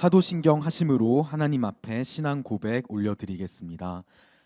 사도신경 하심으로 하나님 앞에 신앙 고백 올려드리겠습니다.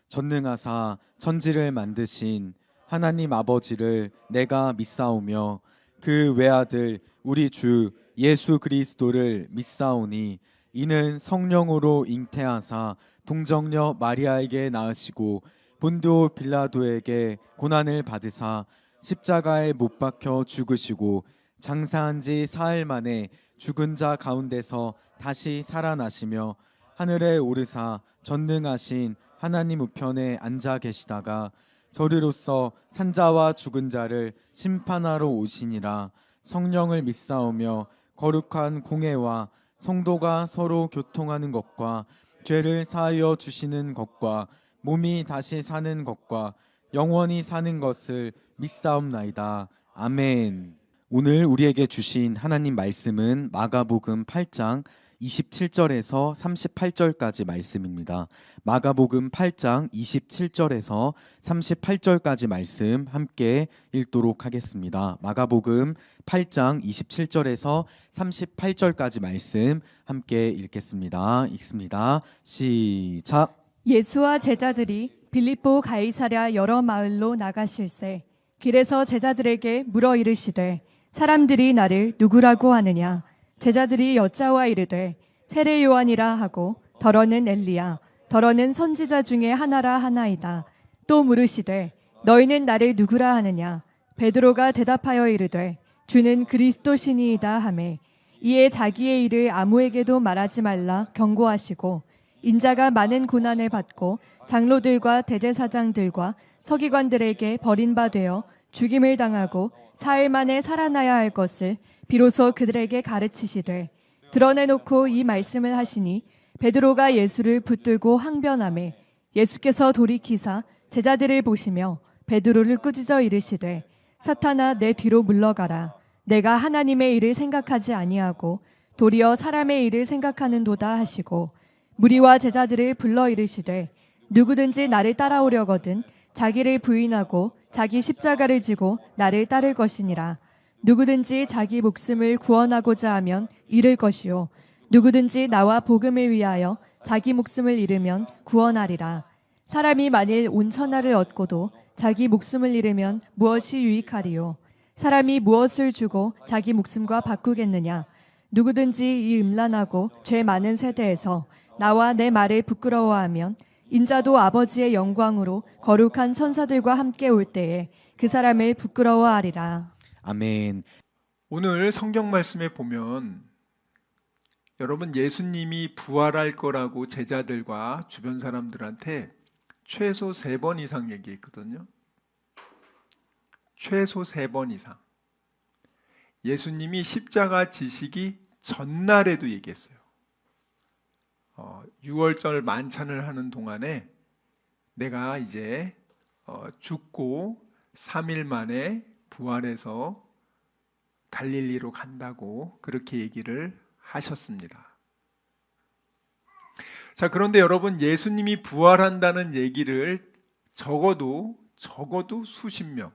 전능하사 천지를 만드신 하나님 아버지를 내가 믿사오며 그 외아들 우리 주 예수 그리스도를 믿사오니 이는 성령으로 잉태하사 동정녀 마리아에게 낳으시고 본디오 빌라도에게 고난을 받으사 십자가에 못 박혀 죽으시고 장사한 지 사흘 만에 죽은 자 가운데서 다시 살아나시며 하늘에 오르사 전능하신 하나님 우편에 앉아 계시다가 저리로서 산자와 죽은 자를 심판하러 오시니라. 성령을 믿사오며 거룩한 공회와 성도가 서로 교통하는 것과 죄를 사하여 주시는 것과 몸이 다시 사는 것과 영원히 사는 것을 믿사옵나이다. 아멘. 오늘 우리에게 주신 하나님 말씀은 마가복음 8장 27절에서 38절까지 말씀입니다. 마가복음 8장 27절에서 38절까지 말씀 함께 읽도록 하겠습니다. 마가복음 8장 27절에서 38절까지 말씀 함께 읽겠습니다. 읽습니다. 시작. 예수와 제자들이 빌립보 가이사랴 여러 마을로 나가실새 길에서 제자들에게 물어 이르시되 사람들이 나를 누구라고 하느냐? 제자들이 여짜와 이르되 세례 요한이라 하고 더러는 엘리야 더러는 선지자 중에 하나라 하나이다. 또 물으시되 너희는 나를 누구라 하느냐? 베드로가 대답하여 이르되 주는 그리스도시니이다 하매 이에 자기의 일을 아무에게도 말하지 말라 경고하시고 인자가 많은 고난을 받고 장로들과 대제사장들과 서기관들에게 버림바 되어 죽임을 당하고 사흘 만에 살아나야 할 것을 비로소 그들에게 가르치시되 드러내놓고 이 말씀을 하시니 베드로가 예수를 붙들고 항변하매 예수께서 돌이키사 제자들을 보시며 베드로를 꾸짖어 이르시되 사탄아 내 뒤로 물러가라. 내가 하나님의 일을 생각하지 아니하고 도리어 사람의 일을 생각하는도다 하시고 무리와 제자들을 불러 이르시되 누구든지 나를 따라오려거든 자기를 부인하고 자기 십자가를 지고 나를 따를 것이니라. 누구든지 자기 목숨을 구원하고자 하면 잃을 것이요 누구든지 나와 복음을 위하여 자기 목숨을 잃으면 구원하리라. 사람이 만일 온 천하를 얻고도 자기 목숨을 잃으면 무엇이 유익하리요? 사람이 무엇을 주고 자기 목숨과 바꾸겠느냐? 누구든지 이 음란하고 죄 많은 세대에서 나와 내 말을 부끄러워하면 인자도 아버지의 영광으로 거룩한 천사들과 함께 올 때에 그 사람을 부끄러워하리라. 아멘. 오늘 성경 말씀에 보면 여러분 예수님이 부활할 거라고 제자들과 주변 사람들한테 최소 3번 이상 얘기했거든요. 최소 3번 이상. 예수님이 십자가 지시기 전날에도 얘기했어요. 6월절 만찬을 하는 동안에 내가 이제 죽고 3일 만에 부활해서 갈릴리로 간다고 그렇게 얘기를 하셨습니다. 자, 그런데 여러분 예수님이 부활한다는 얘기를 적어도 수십 명,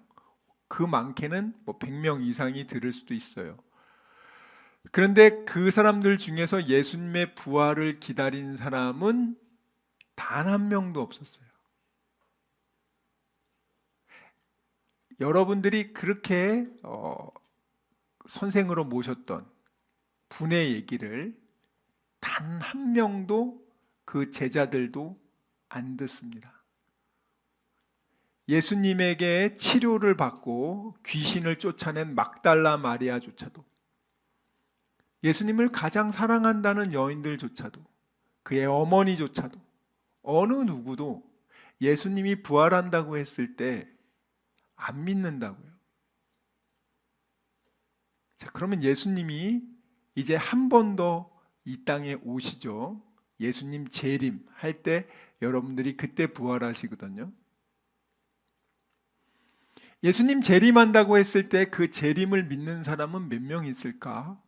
그 많게는 100명 이상이 들을 수도 있어요. 그런데 그 사람들 중에서 예수님의 부활을 기다린 사람은 단 한 명도 없었어요. 여러분들이 그렇게 선생으로 모셨던 분의 얘기를 단 한 명도 그 제자들도 안 듣습니다. 예수님에게 치료를 받고 귀신을 쫓아낸 막달라 마리아조차도, 예수님을 가장 사랑한다는 여인들조차도, 그의 어머니조차도, 어느 누구도 예수님이 부활한다고 했을 때 안 믿는다고요. 자, 그러면 예수님이 이제 한 번 더 이 땅에 오시죠. 예수님 재림 할 때 여러분들이 그때 부활하시거든요. 예수님 재림한다고 했을 때 그 재림을 믿는 사람은 몇 명 있을까?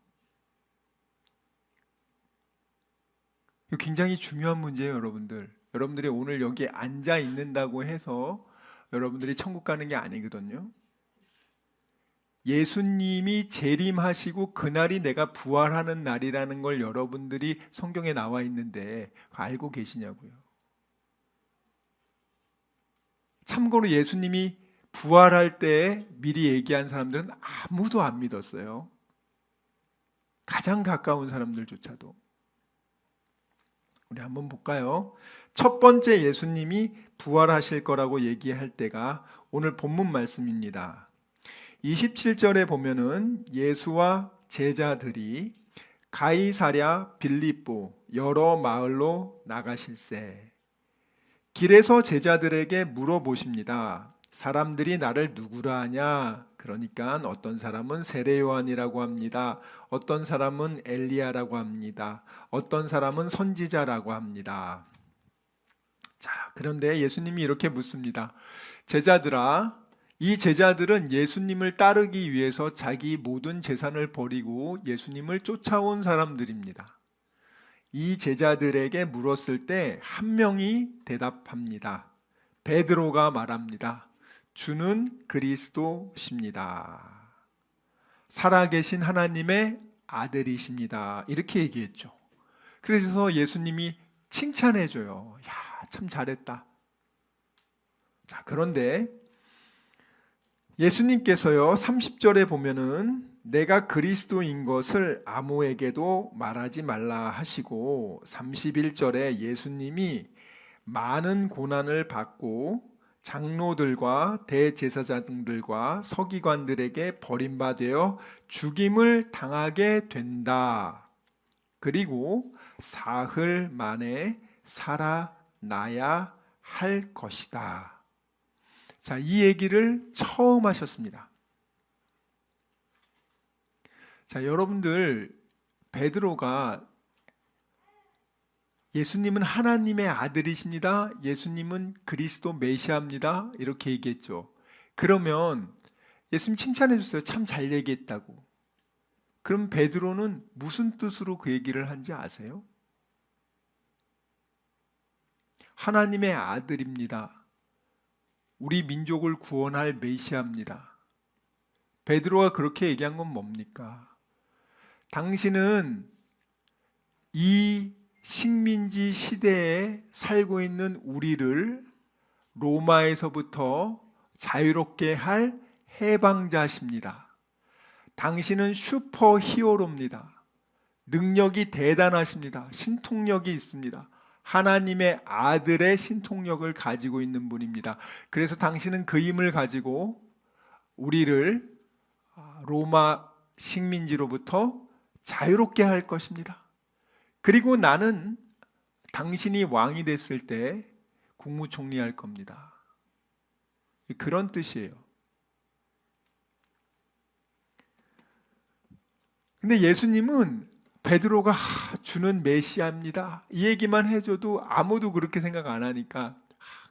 이거 굉장히 중요한 문제예요, 여러분들. 여러분들이 오늘 여기 앉아 있는다고 해서 여러분들이 천국 가는 게 아니거든요. 예수님이 재림하시고 그날이 내가 부활하는 날이라는 걸 여러분들이 성경에 나와 있는데 알고 계시냐고요. 참고로 예수님이 부활할 때 미리 얘기한 사람들은 아무도 안 믿었어요. 가장 가까운 사람들조차도. 우리 한번 볼까요? 첫 번째 예수님이 부활하실 거라고 얘기할 때가 오늘 본문 말씀입니다. 27절에 보면은 예수와 제자들이 가이사랴 빌립보 여러 마을로 나가실세. 길에서 제자들에게 물어보십니다. 사람들이 나를 누구라 하냐? 그러니까 어떤 사람은 세례 요한이라고 합니다. 어떤 사람은 엘리야라고 합니다. 어떤 사람은 선지자라고 합니다. 자, 그런데 예수님이 이렇게 묻습니다. 제자들아, 이 제자들은 예수님을 따르기 위해서 자기 모든 재산을 버리고 예수님을 쫓아온 사람들입니다. 이 제자들에게 물었을 때 한 명이 대답합니다. 베드로가 말합니다. 주는 그리스도십니다. 살아계신 하나님의 아들이십니다. 이렇게 얘기했죠. 그래서 예수님이 칭찬해줘요. 야, 참 잘했다. 자, 그런데 예수님께서요 30절에 보면은 내가 그리스도인 것을 아무에게도 말하지 말라 하시고 31절에 예수님이 많은 고난을 받고 장로들과 대제사장들과 서기관들에게 버림받아 죽임을 당하게 된다. 그리고 사흘 만에 살아나야 할 것이다. 자, 이 얘기를 처음 하셨습니다. 자, 여러분들 베드로가 예수님은 하나님의 아들이십니다. 예수님은 그리스도 메시아입니다. 이렇게 얘기했죠. 그러면 예수님 칭찬해 줬어요. 참 잘 얘기했다고. 그럼 베드로는 무슨 뜻으로 그 얘기를 한지 아세요? 하나님의 아들입니다. 우리 민족을 구원할 메시아입니다. 베드로가 그렇게 얘기한 건 뭡니까? 당신은 이 식민지 시대에 살고 있는 우리를 로마에서부터 자유롭게 할 해방자십니다. 당신은 슈퍼 히어로입니다. 능력이 대단하십니다. 신통력이 있습니다. 하나님의 아들의 신통력을 가지고 있는 분입니다. 그래서 당신은 그 힘을 가지고 우리를 로마 식민지로부터 자유롭게 할 것입니다. 그리고 나는 당신이 왕이 됐을 때 국무총리 할 겁니다. 그런 뜻이에요. 근데 예수님은 베드로가 주는 메시아입니다. 이 얘기만 해줘도 아무도 그렇게 생각 안 하니까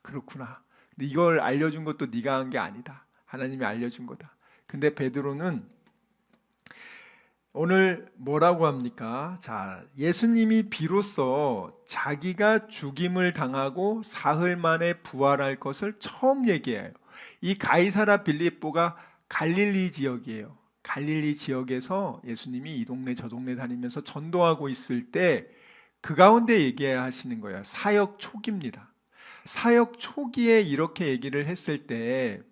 그렇구나. 근데 이걸 알려준 것도 네가 한 게 아니다. 하나님이 알려준 거다. 근데 베드로는 오늘 뭐라고 합니까? 자, 예수님이 비로소 자기가 죽임을 당하고 사흘 만에 부활할 것을 처음 얘기해요. 이 가이사랴 빌립보가 갈릴리 지역이에요. 갈릴리 지역에서 예수님이 이 동네 저 동네 다니면서 전도하고 있을 때 그 가운데 얘기하시는 거예요. 사역 초기입니다. 사역 초기에 이렇게 얘기를 했을 때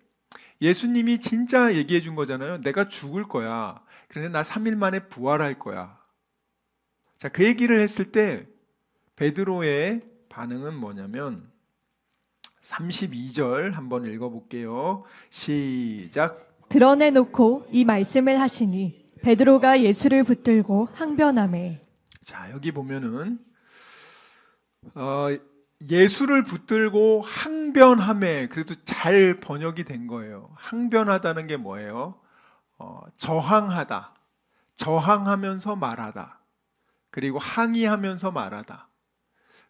예수님이 진짜 얘기해 준 거잖아요. 내가 죽을 거야. 그런데 나 3일 만에 부활할 거야. 자, 그 얘기를 했을 때 베드로의 반응은 뭐냐면 32절 한번 읽어볼게요. 시작. 드러내놓고 이 말씀을 하시니 베드로가 예수를 붙들고 항변하매. 자, 여기 보면은 예수를 붙들고 항변하매. 그래도 잘 번역이 된 거예요. 항변하다는 게 뭐예요? 저항하다, 저항하면서 말하다, 그리고 항의하면서 말하다.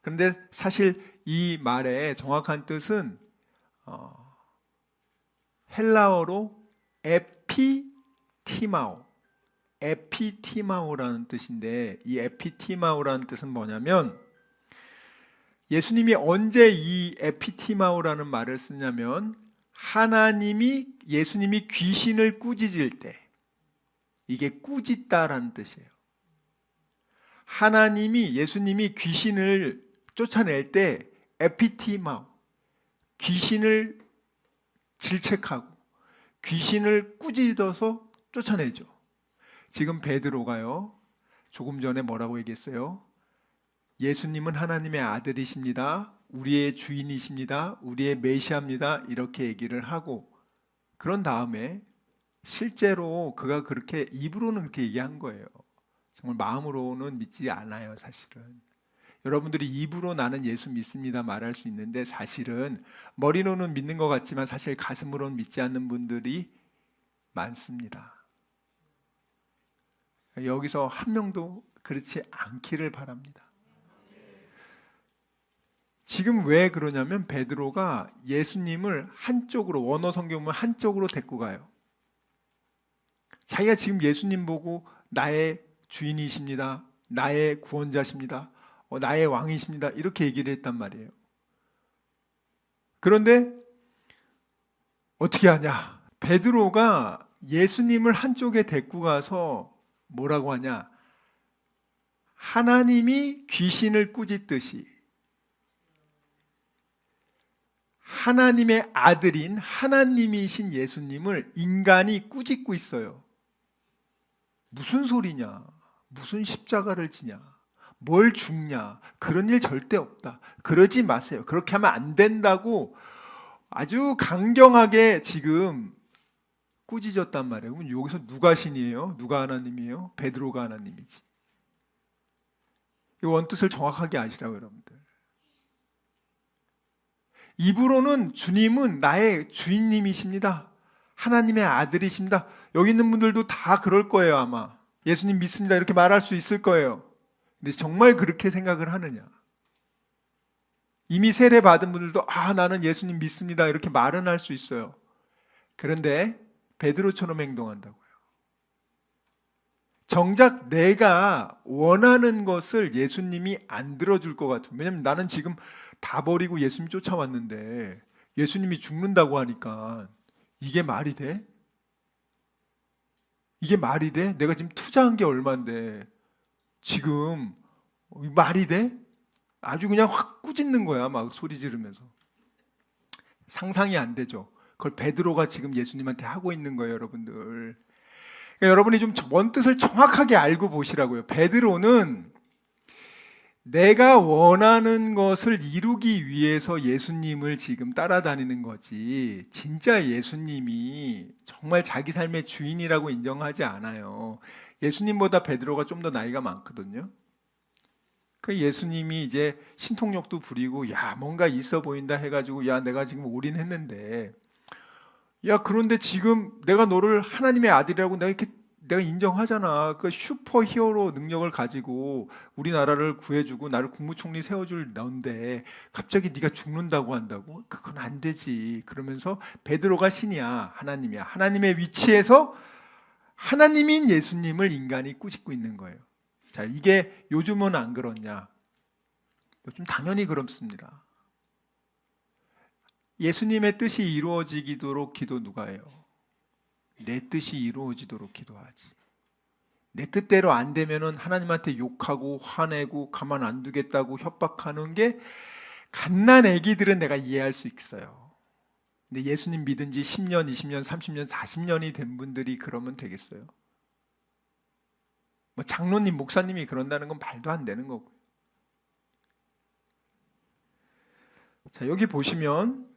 그런데 사실 이 말의 정확한 뜻은 헬라어로 에피티마오라는 뜻인데, 이 에피티마오라는 뜻은 뭐냐면 예수님이 언제 이 에피티마오라는 말을 쓰냐면 예수님이 귀신을 꾸짖을 때, 이게 꾸짖다라는 뜻이에요. 예수님이 귀신을 쫓아낼 때 에피티마오, 귀신을 질책하고 귀신을 꾸짖어서 쫓아내죠. 지금 베드로가요, 조금 전에 뭐라고 얘기했어요? 예수님은 하나님의 아들이십니다. 우리의 주인이십니다. 우리의 메시아입니다. 이렇게 얘기를 하고, 그런 다음에 실제로 그가 그렇게 입으로는 그렇게 얘기한 거예요. 정말 마음으로는 믿지 않아요, 사실은. 여러분들이 입으로 나는 예수 믿습니다 말할 수 있는데, 사실은 머리로는 믿는 것 같지만 사실 가슴으로는 믿지 않는 분들이 많습니다. 여기서 한 명도 그렇지 않기를 바랍니다. 지금 왜 그러냐면, 베드로가 예수님을 한쪽으로, 원어 성경 보면 한쪽으로 데리고 가요. 자기가 지금 예수님 보고 나의 주인이십니다, 나의 구원자십니다, 나의 왕이십니다, 이렇게 얘기를 했단 말이에요. 그런데 어떻게 하냐? 베드로가 예수님을 한쪽에 데리고 가서 뭐라고 하냐? 하나님이 귀신을 꾸짖듯이 하나님의 아들인 하나님이신 예수님을 인간이 꾸짖고 있어요. 무슨 소리냐? 무슨 십자가를 지냐? 뭘 죽냐? 그런 일 절대 없다. 그러지 마세요. 그렇게 하면 안 된다고 아주 강경하게 지금 꾸짖었단 말이에요. 그럼 여기서 누가 신이에요? 누가 하나님이에요? 베드로가 하나님이지. 이 원뜻을 정확하게 아시라고, 여러분들. 입으로는 주님은 나의 주인님이십니다, 하나님의 아들이십니다. 여기 있는 분들도 다 그럴 거예요. 아마 예수님 믿습니다 이렇게 말할 수 있을 거예요. 근데 정말 그렇게 생각을 하느냐? 이미 세례 받은 분들도 나는 예수님 믿습니다 이렇게 말은 할 수 있어요. 그런데 베드로처럼 행동한다고요. 정작 내가 원하는 것을 예수님이 안 들어줄 것 같은, 왜냐면 나는 지금 다 버리고 예수님 쫓아왔는데 예수님이 죽는다고 하니까 이게 말이 돼? 이게 말이 돼? 내가 지금 투자한 게 얼만데 지금 말이 돼? 아주 그냥 확 꾸짖는 거야, 막 소리 지르면서. 상상이 안 되죠. 그걸 베드로가 지금 예수님한테 하고 있는 거예요, 여러분들. 그러니까 여러분이 좀 원뜻을 정확하게 알고 보시라고요. 베드로는 내가 원하는 것을 이루기 위해서 예수님을 지금 따라다니는 거지, 진짜 예수님이 정말 자기 삶의 주인이라고 인정하지 않아요. 예수님보다 베드로가 좀 더 나이가 많거든요. 그 예수님이 이제 신통력도 부리고 야 뭔가 있어 보인다 해가지고 야 내가 지금 올인했는데, 야 그런데 지금 내가 너를 하나님의 아들이라고 내가 인정하잖아. 그 슈퍼 히어로 능력을 가지고 우리나라를 구해주고 나를 국무총리 세워줄 너인데 갑자기 네가 죽는다고 한다고? 그건 안 되지. 그러면서 베드로가 신이야, 하나님이야. 하나님의 위치에서 하나님인 예수님을 인간이 꾸짖고 있는 거예요. 자, 이게 요즘은 안 그렇냐? 요즘 당연히 그렇습니다. 예수님의 뜻이 이루어지도록 기도 누가 해요? 내 뜻이 이루어지도록 기도하지. 내 뜻대로 안 되면은 하나님한테 욕하고 화내고 가만 안 두겠다고 협박하는 게 갓난 애기들은 내가 이해할 수 있어요. 근데 예수님 믿은 지 10년, 20년, 30년, 40년이 된 분들이 그러면 되겠어요? 뭐 장로님, 목사님이 그런다는 건 말도 안 되는 거고요. 자, 여기 보시면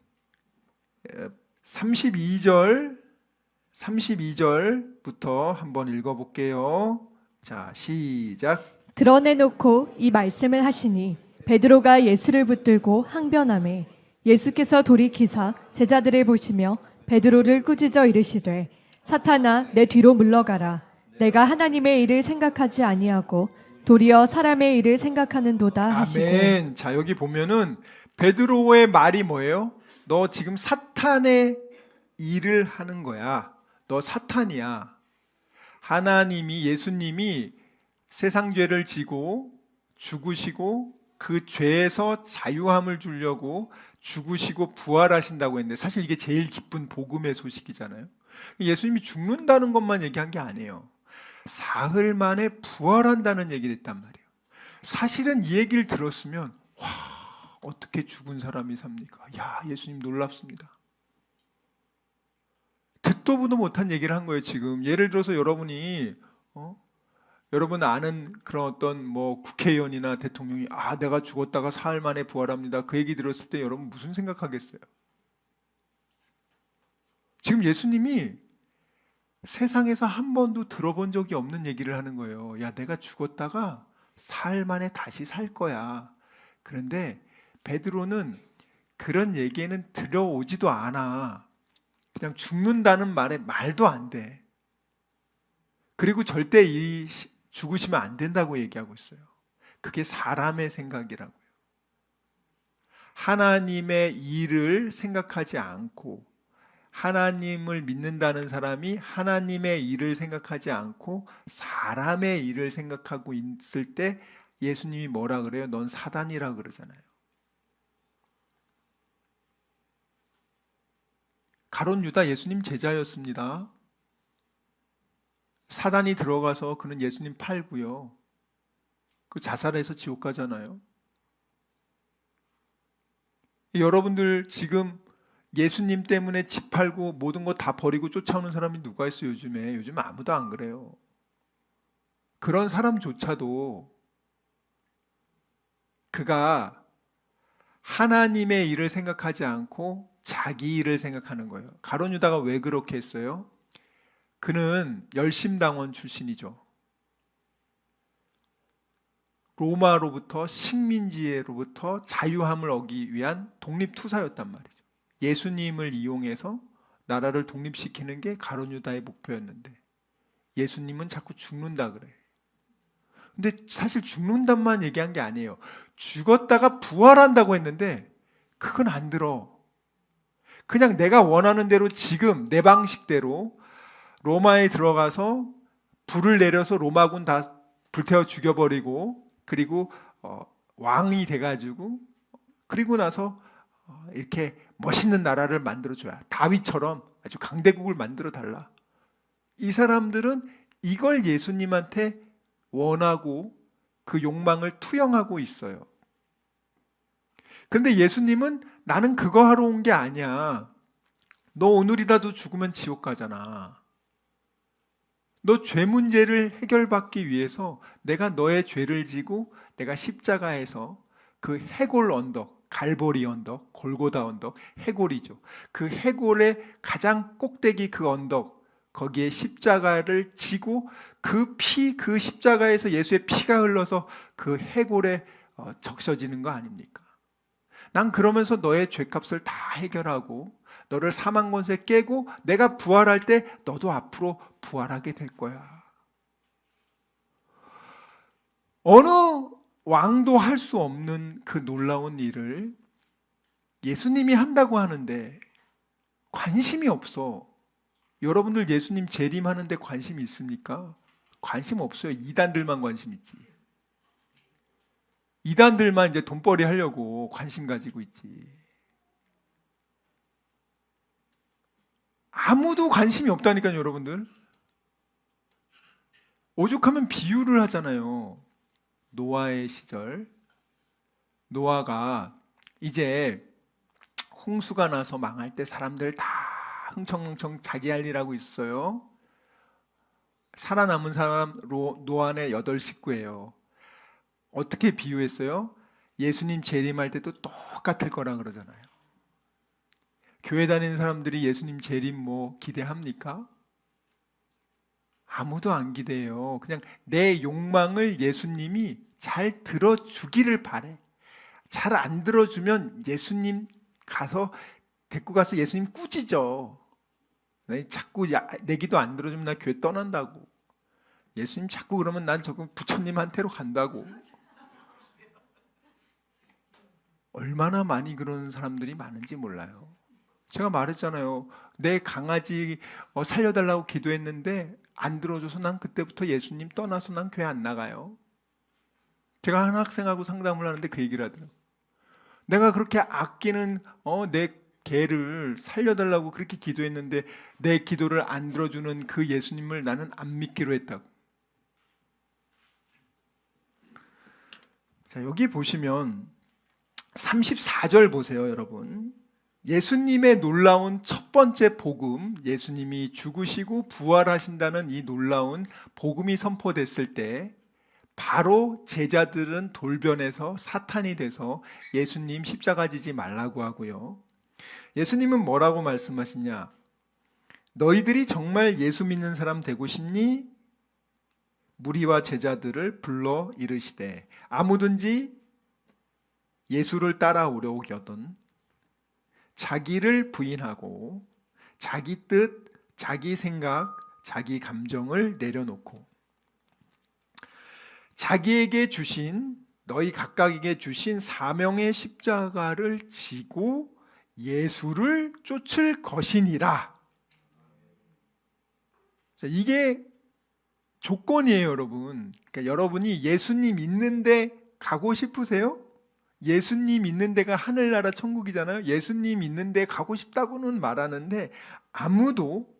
32절부터 한번 읽어볼게요. 자, 시작. 드러내놓고 이 말씀을 하시니 베드로가 예수를 붙들고 항변하매 예수께서 돌이키사 제자들을 보시며 베드로를 꾸짖어 이르시되 사탄아 내 뒤로 물러가라. 내가 하나님의 일을 생각하지 아니하고 도리어 사람의 일을 생각하는도다 하시고. 아멘. 자, 여기 보면은 베드로의 말이 뭐예요? 너 지금 사탄의 일을 하는 거야. 너 사탄이야. 하나님이, 예수님이 세상 죄를 지고 죽으시고 그 죄에서 자유함을 주려고 죽으시고 부활하신다고 했는데 사실 이게 제일 기쁜 복음의 소식이잖아요. 예수님이 죽는다는 것만 얘기한 게 아니에요. 사흘 만에 부활한다는 얘기를 했단 말이에요. 사실은 이 얘기를 들었으면 와, 어떻게 죽은 사람이 삽니까? 야, 예수님 놀랍습니다. 듣도 보도 못한 얘기를 한 거예요. 지금 예를 들어서 여러분이 여러분 아는 그런 어떤 뭐 국회의원이나 대통령이 내가 죽었다가 사흘 만에 부활합니다. 그 얘기 들었을 때 여러분 무슨 생각하겠어요? 지금 예수님이 세상에서 한 번도 들어본 적이 없는 얘기를 하는 거예요. 야, 내가 죽었다가 사흘 만에 다시 살 거야. 그런데 베드로는 그런 얘기에는 들어오지도 않아. 그냥 죽는다는 말에 말도 안 돼. 그리고 절대 죽으시면 안 된다고 얘기하고 있어요. 그게 사람의 생각이라고요. 하나님의 일을 생각하지 않고 하나님을 믿는다는 사람이 하나님의 일을 생각하지 않고 사람의 일을 생각하고 있을 때 예수님이 뭐라 그래요? 넌 사단이라 그러잖아요. 가룟 유다 예수님 제자였습니다. 사단이 들어가서 그는 예수님 팔고요. 그 자살해서 지옥 가잖아요. 여러분들 지금 예수님 때문에 집 팔고 모든 거 다 버리고 쫓아오는 사람이 누가 있어요 요즘에? 요즘 아무도 안 그래요. 그런 사람조차도 그가 하나님의 일을 생각하지 않고 자기 일을 생각하는 거예요. 가룟 유다가 왜 그렇게 했어요? 그는 열심당원 출신이죠. 로마로부터 식민지로부터 자유함을 얻기 위한 독립투사였단 말이죠. 예수님을 이용해서 나라를 독립시키는 게 가룟 유다의 목표였는데 예수님은 자꾸 죽는다 그래. 근데 사실 죽는다만 얘기한 게 아니에요. 죽었다가 부활한다고 했는데 그건 안 들어. 그냥 내가 원하는 대로 지금 내 방식대로 로마에 들어가서 불을 내려서 로마군 다 불태워 죽여버리고 그리고 왕이 돼가지고 그리고 나서 이렇게 멋있는 나라를 만들어줘야 다윗처럼 아주 강대국을 만들어 달라. 이 사람들은 이걸 예수님한테 원하고 그 욕망을 투영하고 있어요. 그런데 예수님은 나는 그거 하러 온 게 아니야. 너 오늘이라도 죽으면 지옥 가잖아. 너 죄 문제를 해결받기 위해서 내가 너의 죄를 지고 내가 십자가에서 그 해골 언덕, 갈보리 언덕, 골고다 언덕, 해골이죠. 그 해골의 가장 꼭대기 그 언덕, 거기에 십자가를 지고 그 십자가에서 예수의 피가 흘러서 그 해골에 적셔지는 거 아닙니까? 난 그러면서 너의 죄값을 다 해결하고 너를 사망 권세 깨고 내가 부활할 때 너도 앞으로 부활하게 될 거야. 어느 왕도 할 수 없는 그 놀라운 일을 예수님이 한다고 하는데 관심이 없어. 여러분들 예수님 재림하는데 관심이 있습니까? 관심 없어요. 이단들만 관심 있지. 이단들만 이제 돈벌이 하려고 관심 가지고 있지. 아무도 관심이 없다니까요, 여러분들. 오죽하면 비유를 하잖아요. 노아의 시절. 노아가 이제 홍수가 나서 망할 때 사람들 다 흥청흥청 자기 할 일 하고 있어요. 살아남은 사람 노아의 8식구예요. 어떻게 비유했어요? 예수님 재림할 때도 똑같을 거라 그러잖아요. 교회 다니는 사람들이 예수님 재림 뭐 기대합니까? 아무도 안 기대해요. 그냥 내 욕망을 예수님이 잘 들어주기를 바래. 잘 안 들어주면 예수님 데리고 가서 예수님 꾸짖어. 자꾸 내 기도 안 들어주면 나 교회 떠난다고. 예수님 자꾸 그러면 난 저거 부처님한테로 간다고. 얼마나 많이 그러는 사람들이 많은지 몰라요. 제가 말했잖아요. 내 강아지 살려달라고 기도했는데 안 들어줘서 난 그때부터 예수님 떠나서 난 교회 안 나가요. 제가 한 학생하고 상담을 하는데 그 얘기를 하더라고요. 내가 그렇게 아끼는 내 개를 살려달라고 그렇게 기도했는데 내 기도를 안 들어주는 그 예수님을 나는 안 믿기로 했다고. 자, 여기 보시면 34절 보세요, 여러분. 예수님의 놀라운 첫 번째 복음, 예수님이 죽으시고 부활하신다는 이 놀라운 복음이 선포됐을 때 바로 제자들은 돌변해서 사탄이 돼서 예수님 십자가 지지 말라고 하고요. 예수님은 뭐라고 말씀하시냐? 너희들이 정말 예수 믿는 사람 되고 싶니? 무리와 제자들을 불러 이르시되 아무든지 예수를 따라오려거든 자기를 부인하고 자기 뜻, 자기 생각, 자기 감정을 내려놓고 자기에게 주신 너희 각각에게 주신 사명의 십자가를 지고 예수를 쫓을 것이니라. 자, 이게 조건이에요, 여러분. 그러니까 여러분이 예수님 있는데 가고 싶으세요? 예수님 있는 데가 하늘나라 천국이잖아요. 예수님 있는 데 가고 싶다고는 말하는데 아무도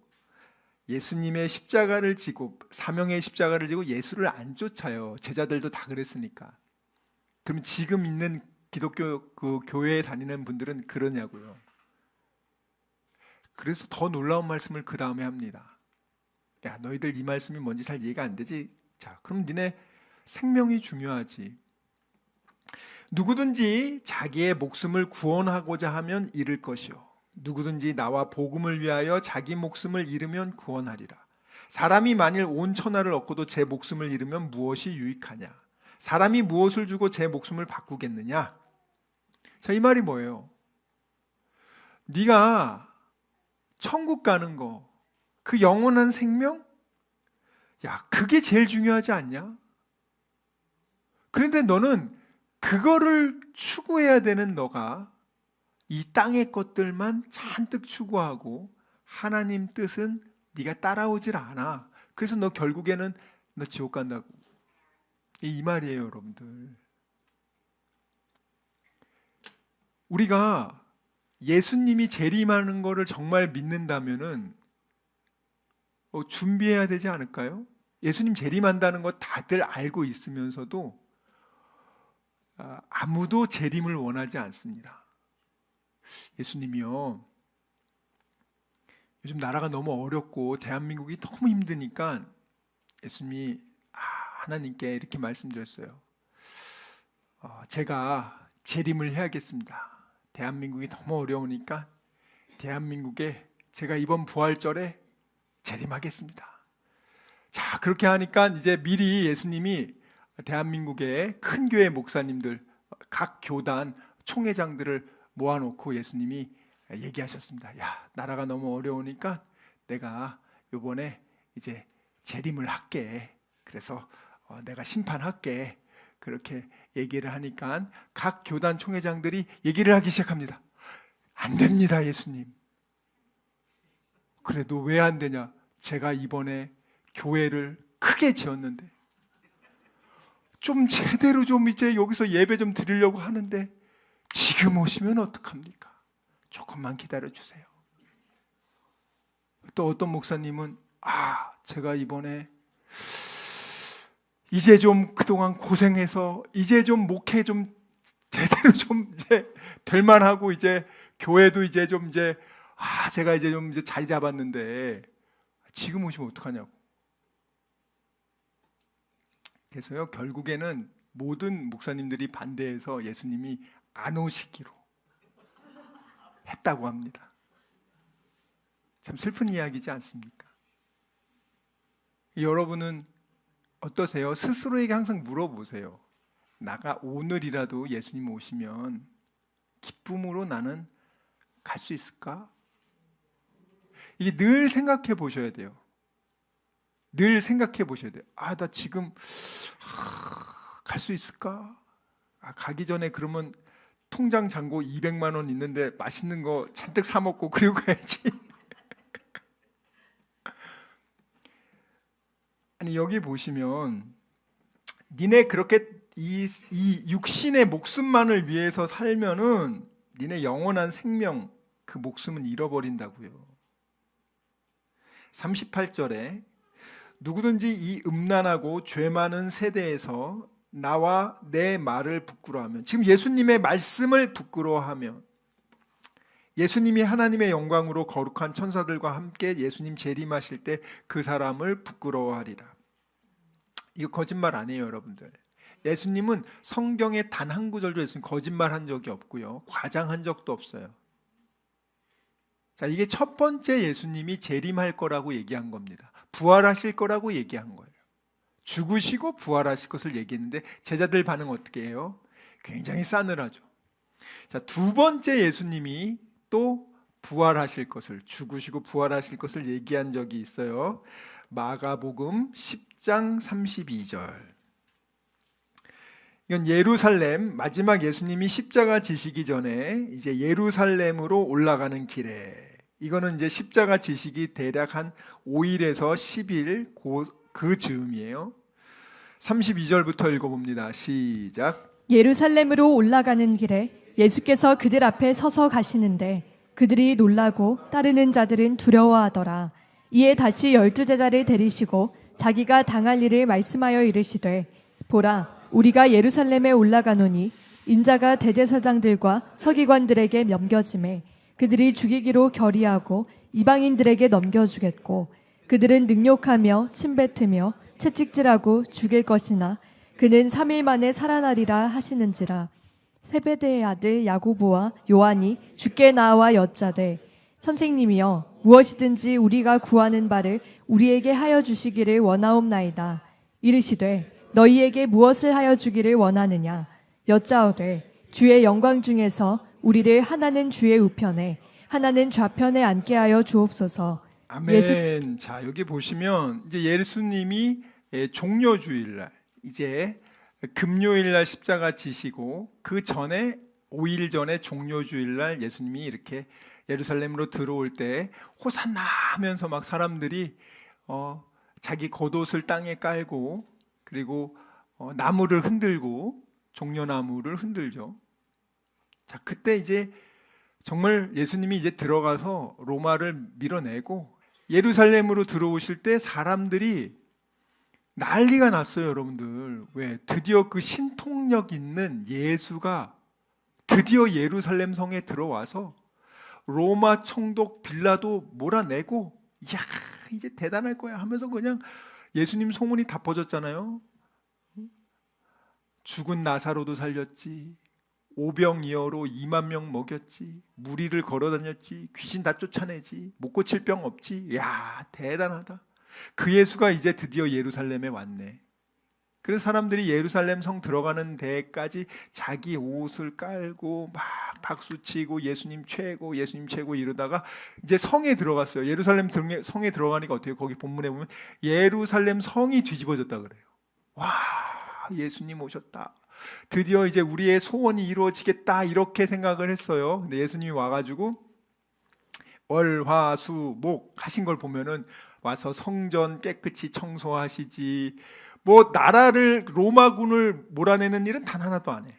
예수님의 십자가를 지고 사명의 십자가를 지고 예수를 안 쫓아요. 제자들도 다 그랬으니까. 그럼 지금 있는 기독교 그 교회에 다니는 분들은 그러냐고요. 그래서 더 놀라운 말씀을 그 다음에 합니다. 야, 너희들 이 말씀이 뭔지 잘 이해가 안 되지? 자, 그럼 니네 생명이 중요하지. 누구든지 자기의 목숨을 구원하고자 하면 잃을 것이요. 누구든지 나와 복음을 위하여 자기 목숨을 잃으면 구원하리라. 사람이 만일 온 천하를 얻고도 제 목숨을 잃으면 무엇이 유익하냐? 사람이 무엇을 주고 제 목숨을 바꾸겠느냐? 자, 이 말이 뭐예요? 네가 천국 가는 거, 그 영원한 생명? 야, 그게 제일 중요하지 않냐? 그런데 너는 그거를 추구해야 되는 너가 이 땅의 것들만 잔뜩 추구하고 하나님 뜻은 네가 따라오질 않아. 그래서 너 결국에는 너 지옥 간다고. 이 말이에요, 여러분들. 우리가 예수님이 재림하는 거를 정말 믿는다면은 준비해야 되지 않을까요? 예수님 재림한다는 거 다들 알고 있으면서도 아무도 재림을 원하지 않습니다. 예수님이요, 요즘 나라가 너무 어렵고 대한민국이 너무 힘드니까 예수님이 하나님께 이렇게 말씀드렸어요. 제가 재림을 해야겠습니다. 대한민국이 너무 어려우니까 대한민국에 제가 이번 부활절에 재림하겠습니다. 자, 그렇게 하니까 이제 미리 예수님이 대한민국의 큰 교회 목사님들, 각 교단 총회장들을 모아놓고 예수님이 얘기하셨습니다. 야, 나라가 너무 어려우니까 내가 이번에 이제 재림을 할게. 그래서 내가 심판할게. 그렇게 얘기를 하니까 각 교단 총회장들이 얘기를 하기 시작합니다. 안 됩니다, 예수님. 그래도 왜 안 되냐? 제가 이번에 교회를 크게 지었는데 좀 제대로 좀 이제 여기서 예배 좀 드리려고 하는데 지금 오시면 어떡합니까? 조금만 기다려 주세요. 또 어떤 목사님은 제가 이번에 이제 좀 그동안 고생해서 이제 좀 목회 좀 제대로 좀 이제 될 만하고 이제 교회도 이제 좀 이제 제가 이제 좀 이제 자리 잡았는데 지금 오시면 어떡하냐고. 그래서요, 결국에는 모든 목사님들이 반대해서 예수님이 안 오시기로 했다고 합니다. 참 슬픈 이야기지 않습니까? 여러분은 어떠세요? 스스로에게 항상 물어보세요. 나가 오늘이라도 예수님 오시면 기쁨으로 나는 갈 수 있을까? 이게 늘 생각해 보셔야 돼요. 늘 생각해 보셔야 돼요. 나 지금 갈 수 있을까? 가기 전에 그러면 통장 잔고 200만 원 있는데 맛있는 거 잔뜩 사 먹고 그리고 가야지. 아니, 여기 보시면 니네 그렇게 이 육신의 목숨만을 위해서 살면은 니네 영원한 생명, 그 목숨은 잃어버린다고요. 38절에 누구든지 이 음란하고 죄 많은 세대에서 나와 내 말을 부끄러워하면, 지금 예수님의 말씀을 부끄러워하면, 예수님이 하나님의 영광으로 거룩한 천사들과 함께 예수님 재림하실 때 그 사람을 부끄러워하리라. 이거 거짓말 아니에요, 여러분들. 예수님은 성경의 단 한 구절도 예수님 거짓말한 적이 없고요, 과장한 적도 없어요. 자, 이게 첫 번째 예수님이 재림할 거라고 얘기한 겁니다. 부활하실 거라고 얘기한 거예요. 죽으시고 부활하실 것을 얘기했는데 제자들 반응 어떻게 해요? 굉장히 싸늘하죠. 자, 두 번째 예수님이 또 부활하실 것을, 죽으시고 부활하실 것을 얘기한 적이 있어요. 마가복음 10장 32절. 이건 예루살렘, 마지막 예수님이 십자가 지시기 전에 이제 예루살렘으로 올라가는 길에, 이거는 이제 십자가 지시기 대략 한 5일에서 10일 그 즈음이에요. 32절부터 읽어봅니다. 시작. 예루살렘으로 올라가는 길에 예수께서 그들 앞에 서서 가시는데 그들이 놀라고 따르는 자들은 두려워하더라. 이에 다시 12제자를 데리시고 자기가 당할 일을 말씀하여 이르시되, 보라, 우리가 예루살렘에 올라가노니 인자가 대제사장들과 서기관들에게 넘겨짐에 그들이 죽이기로 결의하고 이방인들에게 넘겨주겠고, 그들은 능욕하며 침뱉으며 채찍질하고 죽일 것이나 그는 3일 만에 살아나리라 하시는지라. 세베대의 아들 야고보와 요한이 주께 나와 여짜되, 선생님이여, 무엇이든지 우리가 구하는 바를 우리에게 하여 주시기를 원하옵나이다. 이르시되, 너희에게 무엇을 하여 주기를 원하느냐? 여짜오되, 주의 영광 중에서 우리를 하나는 주의 우편에 하나는 좌편에 앉게 하여 주옵소서. 아멘. 자, 여기 보시면 이제 예수님이 종려주일날, 이제 금요일날 십자가 지시고 그 전에 5일 전에 종려주일날 예수님이 이렇게 예루살렘으로 들어올 때 호산나 하면서 막 사람들이 자기 겉옷을 땅에 깔고, 그리고 나무를 흔들고, 종려나무를 흔들죠. 자, 그때 이제 정말 예수님이 이제 들어가서 로마를 밀어내고 예루살렘으로 들어오실 때 사람들이 난리가 났어요, 여러분들. 왜? 드디어 그 신통력 있는 예수가 드디어 예루살렘 성에 들어와서 로마 총독 빌라도 몰아내고, 이야, 이제 대단할 거야 하면서 그냥 예수님 소문이 다 퍼졌잖아요. 죽은 나사로도 살렸지, 오병이어로 2만 명 먹였지, 무리를 걸어다녔지, 귀신 다 쫓아내지, 못 고칠 병 없지. 야, 대단하다. 그 예수가 이제 드디어 예루살렘에 왔네. 그래서 사람들이 예루살렘 성 들어가는 데까지 자기 옷을 깔고 막 박수치고 예수님 최고, 예수님 최고 이러다가 이제 성에 들어갔어요. 예루살렘 성에 들어가니까 어때요? 거기 본문에 보면 예루살렘 성이 뒤집어졌다 그래요. 와, 예수님 오셨다. 드디어 이제 우리의 소원이 이루어지겠다, 이렇게 생각을 했어요. 근데 예수님이 와가지고 월, 화, 수, 목 하신 걸 보면은 와서 성전 깨끗이 청소하시지, 뭐 나라를, 로마군을 몰아내는 일은 단 하나도 안 해.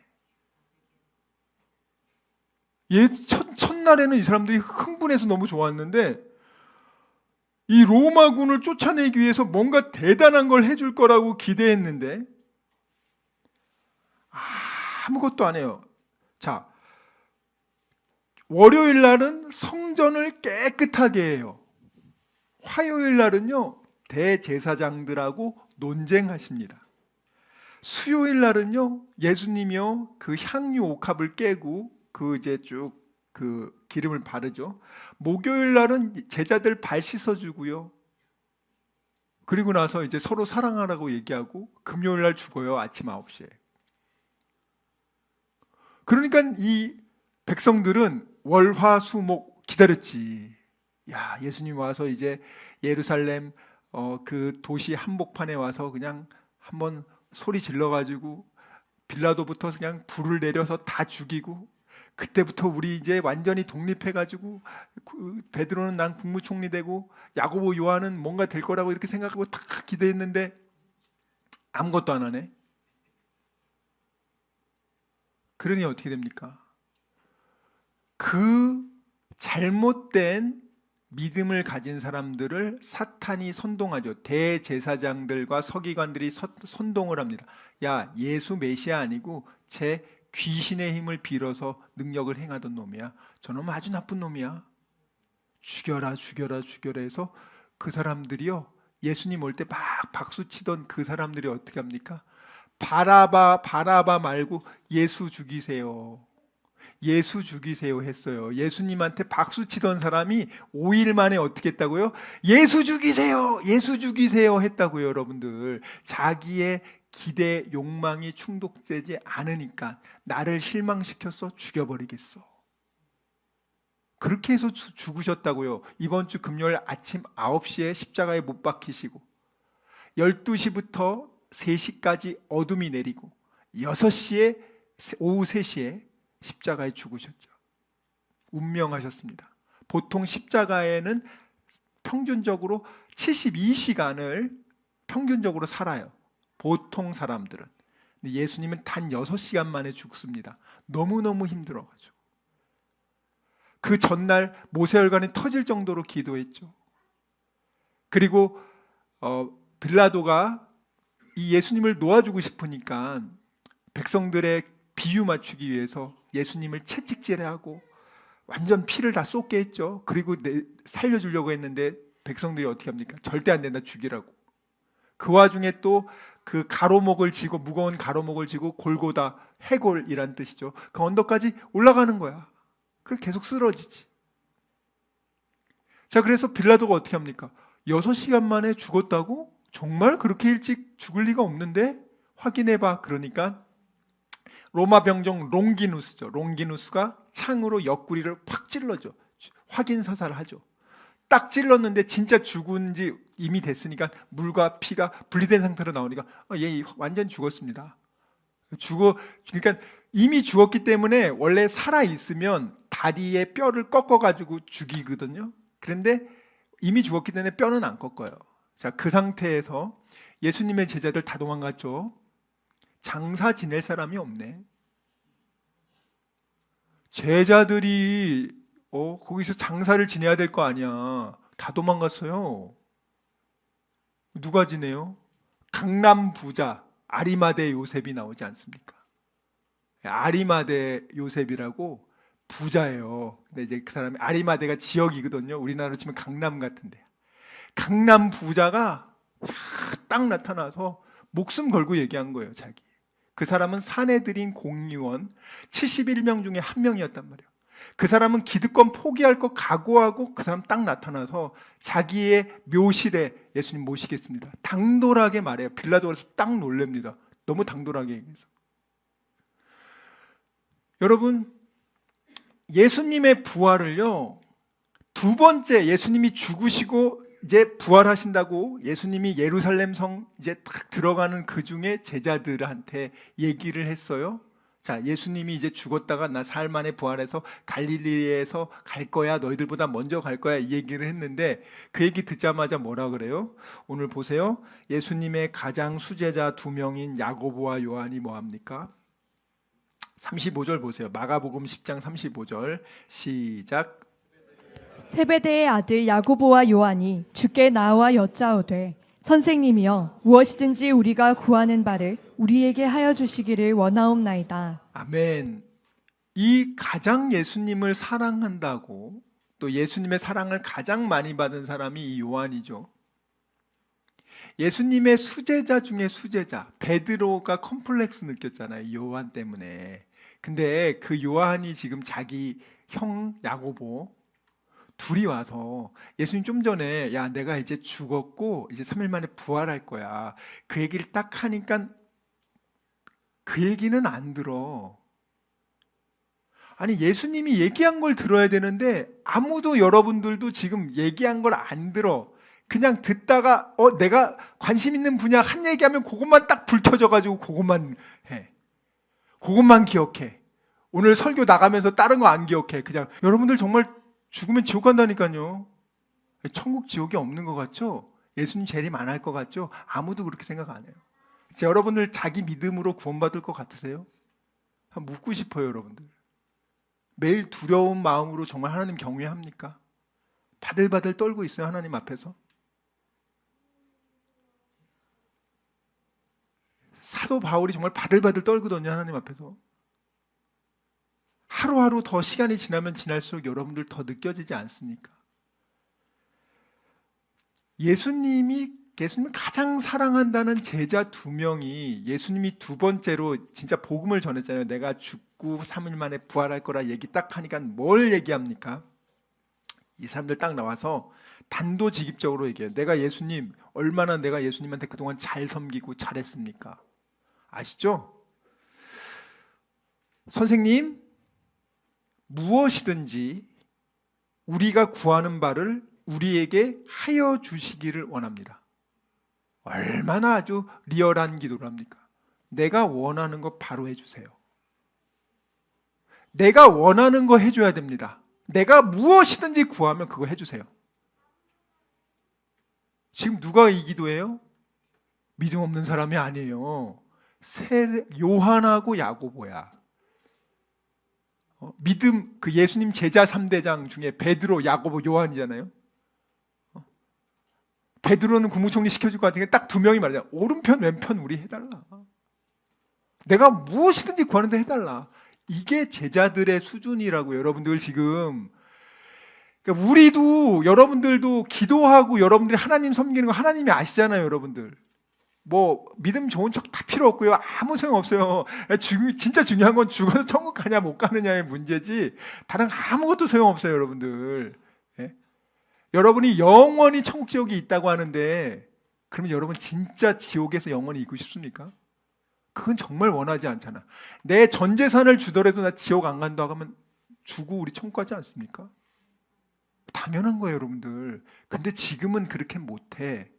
첫날에는 이 사람들이 흥분해서 너무 좋았는데 이 로마군을 쫓아내기 위해서 뭔가 대단한 걸 해줄 거라고 기대했는데 아무것도 안 해요. 자, 월요일 날은 성전을 깨끗하게 해요. 화요일 날은요, 대제사장들하고 논쟁하십니다. 수요일 날은요, 예수님이요 그 향유 옥합을 깨고 그 이제 쭉 그 기름을 바르죠. 목요일 날은 제자들 발 씻어주고요. 그리고 나서 이제 서로 사랑하라고 얘기하고 금요일 날 죽어요, 아침 9시에. 그러니까 이 백성들은 월, 화, 수, 목 기다렸지. 야, 예수님 와서 이제 예루살렘 그 도시 한복판에 와서 그냥 한번 소리 질러가지고 빌라도부터 그냥 불을 내려서 다 죽이고, 그때부터 우리 이제 완전히 독립해가지고 베드로는 난 국무총리 되고 야고보 요한은 뭔가 될 거라고 이렇게 생각하고 다 기대했는데 아무것도 안 하네. 그러니 어떻게 됩니까? 그 잘못된 믿음을 가진 사람들을 사탄이 선동하죠. 대제사장들과 서기관들이 선동을 합니다. 야, 예수 메시아 아니고 제 귀신의 힘을 빌어서 능력을 행하던 놈이야. 저놈 아주 나쁜 놈이야. 죽여라 죽여라 죽여라 해서 그 사람들이요, 예수님 올 때 막 박수치던 그 사람들이 어떻게 합니까? 바라바 말고 예수 죽이세요. 예수 죽이세요 했어요. 예수님한테 박수치던 사람이 5일 만에 어떻게 했다고요? 예수 죽이세요. 예수 죽이세요 했다고요. 여러분들, 자기의 기대 욕망이 충족되지 않으니까 나를 실망시켜서 죽여버리겠어. 그렇게 해서 죽으셨다고요. 이번 주 금요일 아침 9시에 십자가에 못 박히시고 12시부터 3시까지 어둠이 내리고 6시에 오후 3시에 십자가에 죽으셨죠. 운명하셨습니다. 보통 십자가에는 평균적으로 72시간을 평균적으로 살아요. 보통 사람들은. 근데 예수님은 단 6시간 만에 죽습니다. 너무너무 힘들어가지고. 그 전날 모세혈관이 터질 정도로 기도했죠. 그리고 빌라도가 이 예수님을 놓아주고 싶으니까 백성들의 비유 맞추기 위해서 예수님을 채찍질하고 완전 피를 다 쏟게 했죠. 그리고 살려주려고 했는데 백성들이 어떻게 합니까? 절대 안 된다, 죽이라고. 그 와중에 또 그 가로목을 쥐고, 무거운 가로목을 쥐고, 골고다, 해골이란 뜻이죠. 그 언덕까지 올라가는 거야. 그래서 계속 쓰러지지. 자, 그래서 빌라도가 어떻게 합니까? 6시간 만에 죽었다고? 정말 그렇게 일찍 죽을 리가 없는데? 확인해봐. 그러니까 로마 병정 롱기누스죠. 롱기누스가 창으로 옆구리를 팍 찔러줘. 확인 사살을 하죠. 딱 찔렀는데 진짜 죽은 지 이미 됐으니까 물과 피가 분리된 상태로 나오니까 얘 완전 죽었습니다. 그러니까 이미 죽었기 때문에 원래 살아 있으면 다리에 뼈를 꺾어 가지고 죽이거든요. 그런데 이미 죽었기 때문에 뼈는 안 꺾어요. 자, 그 상태에서 예수님의 제자들 다 도망갔죠. 장사 지낼 사람이 없네. 제자들이 거기서 장사를 지내야 될 거 아니야. 다 도망갔어요. 누가 지내요? 강남 부자 아리마대 요셉이 나오지 않습니까? 아리마대 요셉이라고 부자예요. 근데 이제 그 사람이, 아리마대가 지역이거든요. 우리나라로 치면 강남 같은데. 강남 부자가 딱 나타나서 목숨 걸고 얘기한 거예요, 자기. 그 사람은 사내들인 공의원 71명 중에 한 명이었단 말이에요. 그 사람은 기득권 포기할 거 각오하고 그 사람 딱 나타나서 자기의 묘실에 예수님 모시겠습니다. 당돌하게 말해요. 빌라도가 딱 놀랍니다. 너무 당돌하게 얘기해서. 여러분, 예수님의 부활을요, 두 번째, 예수님이 죽으시고 이제 부활하신다고 예수님이 예루살렘 성 이제 딱 들어가는 그 중에 제자들한테 얘기를 했어요. 자, 예수님이 이제 죽었다가 나 사흘 만에 부활해서 갈릴리에서 갈 거야. 너희들보다 먼저 갈 거야. 이 얘기를 했는데 그 얘기 듣자마자 뭐라 그래요? 오늘 보세요. 예수님의 가장 수제자 2명인 야고보와 요한이 뭐합니까? 35절 보세요. 마가복음 10장 35절 시작. 세베대의 아들 야고보와 요한이 주께 나와 여짜오되 선생님이여 무엇이든지 우리가 구하는 바를 우리에게 하여 주시기를 원하옵나이다. 아멘. 이 가장 예수님을 사랑한다고, 또 예수님의 사랑을 가장 많이 받은 사람이 이 요한이죠. 예수님의 수제자 중에 수제자. 베드로가 컴플렉스 느꼈잖아요, 이 요한 때문에. 근데 그 요한이 지금 자기 형 야고보 둘이 와서 예수님 좀 전에 야, 내가 이제 죽었고 이제 3일 만에 부활할 거야, 그 얘기를 딱 하니까 그 얘기는 안 들어. 아니, 예수님이 얘기한 걸 들어야 되는데 아무도, 여러분들도 지금 얘기한 걸 안 들어. 그냥 듣다가 내가 관심 있는 분야 한 얘기하면 그것만 딱 불켜져가지고 그것만 해. 그것만 기억해. 오늘 설교 나가면서 다른 거 안 기억해. 그냥. 여러분들 정말 죽으면 지옥 간다니까요. 천국 지옥이 없는 것 같죠? 예수님 재림 안 할 것 같죠? 아무도 그렇게 생각 안 해요. 여러분들 자기 믿음으로 구원받을 것 같으세요? 묻고 싶어요, 여러분들. 매일 두려운 마음으로 정말 하나님 경외합니까? 바들바들 떨고 있어요, 하나님 앞에서? 사도 바울이 정말 바들바들 떨거든요, 하나님 앞에서. 하루하루 더 시간이 지나면 지날수록 여러분들 더 느껴지지 않습니까? 예수님을 가장 사랑한다는 제자 2명이 예수님이 두 번째로 진짜 복음을 전했잖아요. 내가 죽고 3일 만에 부활할 거라 얘기 딱 하니까 뭘 얘기합니까? 이 사람들 딱 나와서 단도직입적으로 얘기해요. 얼마나 내가 예수님한테 그동안 잘 섬기고 잘했습니까? 아시죠? 선생님, 무엇이든지 우리가 구하는 바를 우리에게 하여 주시기를 원합니다. 얼마나 아주 리얼한 기도를 합니까? 내가 원하는 거 바로 해주세요. 내가 원하는 거 해줘야 됩니다. 내가 무엇이든지 구하면 그거 해주세요. 지금 누가 이 기도예요? 믿음 없는 사람이 아니에요. 요한하고 야고보야. 믿음, 그 예수님 제자 3대장 중에 베드로, 야고보, 요한이잖아요. 베드로는 국무총리 시켜줄 것 같으니까 딱 2명이 말이야. 오른편 왼편 우리 해달라. 내가 무엇이든지 구하는데 해달라. 이게 제자들의 수준이라고. 여러분들 지금, 그러니까 우리도, 여러분들도 기도하고 여러분들이 하나님 섬기는 거 하나님이 아시잖아요, 여러분들. 뭐 믿음 좋은 척 다 필요 없고요. 아무 소용 없어요. 진짜 중요한 건 죽어서 천국 가냐 못 가느냐의 문제지 다른 아무것도 소용 없어요, 여러분들. 예? 여러분이 영원히 천국 지옥이 있다고 하는데 그러면 여러분 진짜 지옥에서 영원히 있고 싶습니까? 그건 정말 원하지 않잖아. 내 전 재산을 주더라도 나 지옥 안 간다고 하면 주고 우리 천국 가지 않습니까? 당연한 거예요, 여러분들. 근데 지금은 그렇게 못해.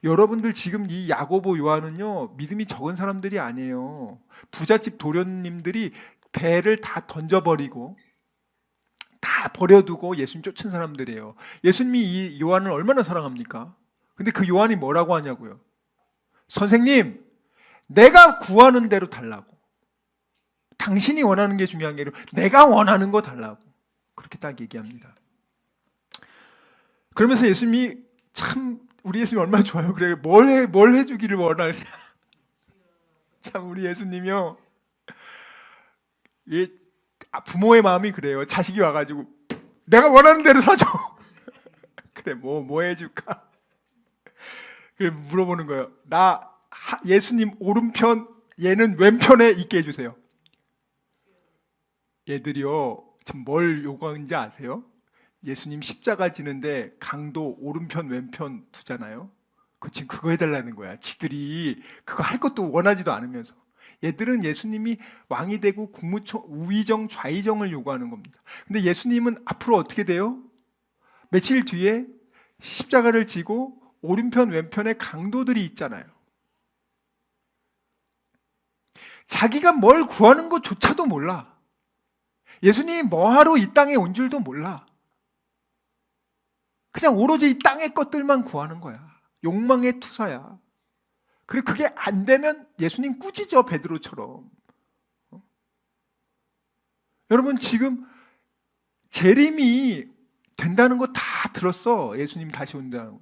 여러분들 지금 이 야고보, 요한은요 믿음이 적은 사람들이 아니에요. 부잣집 도련님들이 배를 다 던져버리고 다 버려두고 예수님 쫓은 사람들이에요. 예수님이 이 요한을 얼마나 사랑합니까? 근데 그 요한이 뭐라고 하냐고요? 선생님, 내가 구하는 대로 달라고. 당신이 원하는 게 중요한 게 아니라 내가 원하는 거 달라고. 그렇게 딱 얘기합니다. 그러면서 예수님이 참, 우리 예수님 얼마나 좋아요. 그래, 뭘 해주기를 원하냐. 참, 우리 예수님이요. 부모의 마음이 그래요. 자식이 와가지고 내가 원하는 대로 사줘. 그래, 뭐 해줄까? 그래, 물어보는 거예요. 예수님 오른편, 얘는 왼편에 있게 해주세요. 얘들이요, 지금 뭘 요구하는지 아세요? 예수님 십자가 지는데 강도 오른편 왼편 두잖아요. 지금 그거 해달라는 거야. 지들이 그거 할 것도 원하지도 않으면서. 얘들은 예수님이 왕이 되고 우의정 좌의정을 요구하는 겁니다. 근데 예수님은 앞으로 어떻게 돼요? 며칠 뒤에 십자가를 지고 오른편 왼편에 강도들이 있잖아요. 자기가 뭘 구하는 것조차도 몰라. 예수님이 뭐하러 이 땅에 온 줄도 몰라. 그냥 오로지 이 땅의 것들만 구하는 거야. 욕망의 투사야. 그리고 그게 안 되면 예수님 꾸짖어, 베드로처럼. 여러분 지금 재림이 된다는 거 다 들었어. 예수님 다시 온다는 거.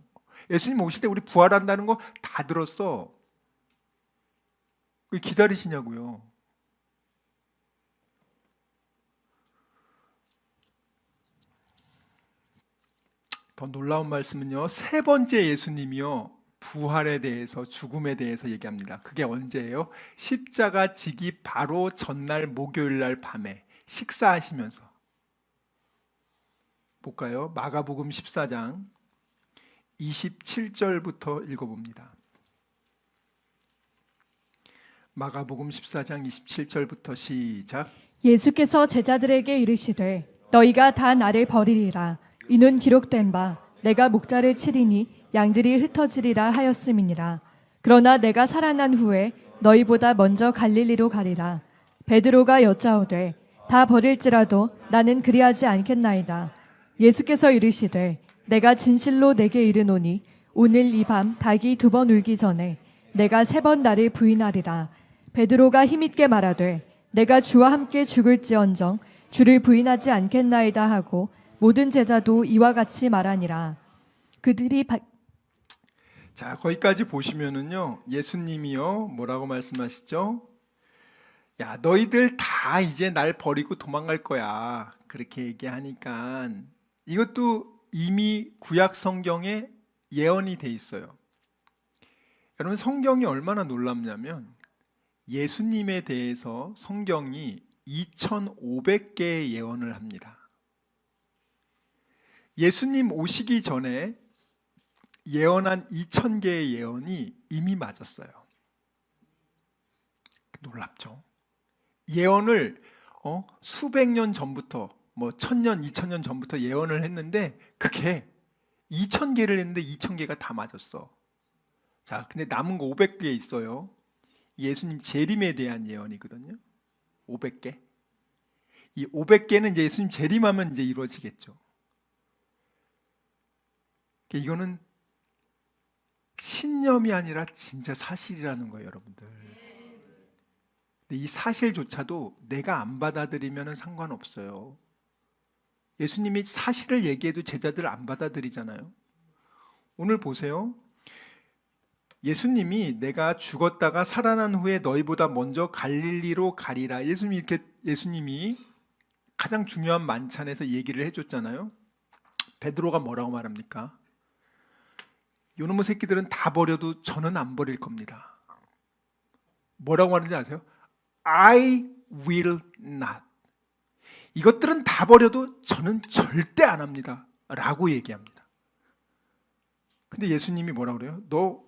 예수님 오실 때 우리 부활한다는 거 다 들었어. 왜 기다리시냐고요. 더 놀라운 말씀은요, 3번째 예수님이요 부활에 대해서, 죽음에 대해서 얘기합니다. 그게 언제예요? 십자가 지기 바로 전날 목요일 날 밤에 식사하시면서. 볼까요? 마가복음 14장 27절부터 읽어봅니다. 마가복음 14장 27절부터 시작. 예수께서 제자들에게 이르시되 너희가 다 나를 버리리라. 이는 기록된 바 내가 목자를 치리니 양들이 흩어지리라 하였음이니라. 그러나 내가 살아난 후에 너희보다 먼저 갈릴리로 가리라. 베드로가 여짜오되 다 버릴지라도 나는 그리하지 않겠나이다. 예수께서 이르시되 내가 진실로 내게 이르노니 오늘 이 밤 닭이 2번 울기 전에 내가 3번 나를 부인하리라. 베드로가 힘있게 말하되 내가 주와 함께 죽을지언정 주를 부인하지 않겠나이다 하고 모든 제자도 이와 같이 말하니라. 그들이 자, 거기까지 보시면은요, 예수님이요, 뭐라고 말씀하시죠? 야, 너희들 다 이제 날 버리고 도망갈 거야. 그렇게 얘기하니까 이것도 이미 구약 성경에 예언이 돼 있어요. 여러분, 성경이 얼마나 놀랍냐면 예수님에 대해서 성경이 2,500개의 예언을 합니다. 예수님 오시기 전에 예언한 2,000개의 예언이 이미 맞았어요. 놀랍죠? 예언을 수백 년 전부터, 뭐 1,000년, 2,000년 전부터 예언을 했는데 그게 2,000개를 했는데 2,000개가 다 맞았어. 자, 근데 남은 거 500개 있어요. 예수님 재림에 대한 예언이거든요. 500개. 이 500개는 이제 예수님 재림하면 이제 이루어지겠죠. 이거는 신념이 아니라 진짜 사실이라는 거예요, 여러분들. 근데 이 사실조차도 내가 안 받아들이면 상관없어요. 예수님이 사실을 얘기해도 제자들 안 받아들이잖아요. 오늘 보세요. 예수님이 내가 죽었다가 살아난 후에 너희보다 먼저 갈릴리로 가리라. 예수님이 가장 중요한 만찬에서 얘기를 해줬잖아요. 베드로가 뭐라고 말합니까? 요놈의 새끼들은 다 버려도 저는 안 버릴 겁니다. 뭐라고 하는지 아세요? I will not. 이것들은 다 버려도 저는 절대 안 합니다. 라고 얘기합니다. 근데 예수님이 뭐라고 그래요? 너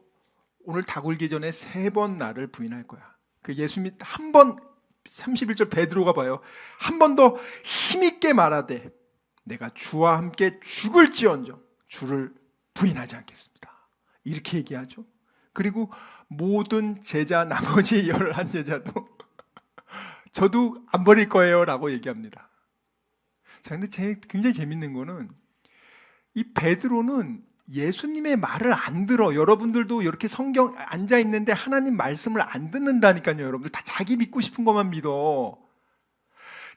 오늘 닭 울기 전에 3번 나를 부인할 거야. 그 예수님이 한 번, 31절 베드로가 봐요. 한 번 더 힘있게 말하되 내가 주와 함께 죽을지언정 주를 부인하지 않겠습니다. 이렇게 얘기하죠. 그리고 모든 제자, 나머지 11제자도 저도 안 버릴 거예요 라고 얘기합니다. 자, 근데 굉장히 재밌는 거는 이 베드로는 예수님의 말을 안 들어. 여러분들도 이렇게 성경 앉아 있는데 하나님 말씀을 안 듣는다니까요. 여러분들 다 자기 믿고 싶은 것만 믿어.